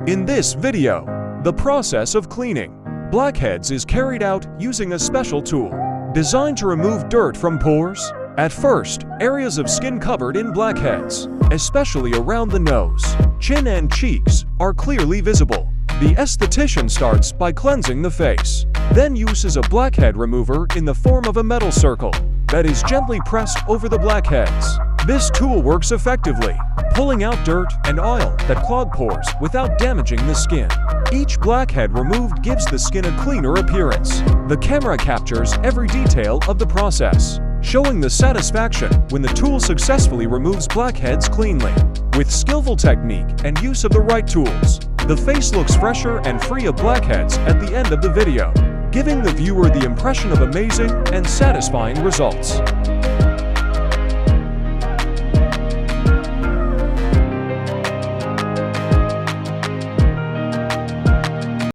In this video, the process of cleaning blackheads is carried out using a special tool designed to remove dirt from pores. At first, areas of skin covered in blackheads, especially around the nose, chin and cheeks, are clearly visible. The esthetician starts by cleansing the face, then uses a blackhead remover in the form of a metal circle that is gently pressed over the blackheads. This tool works effectively, pulling out dirt and oil that clog pores without damaging the skin. Each blackhead removed gives the skin a cleaner appearance. The camera captures every detail of the process, showing the satisfaction when the tool successfully removes blackheads cleanly. With skillful technique and use of the right tools, the face looks fresher and free of blackheads at the end of the video, giving the viewer the impression of amazing and satisfying results.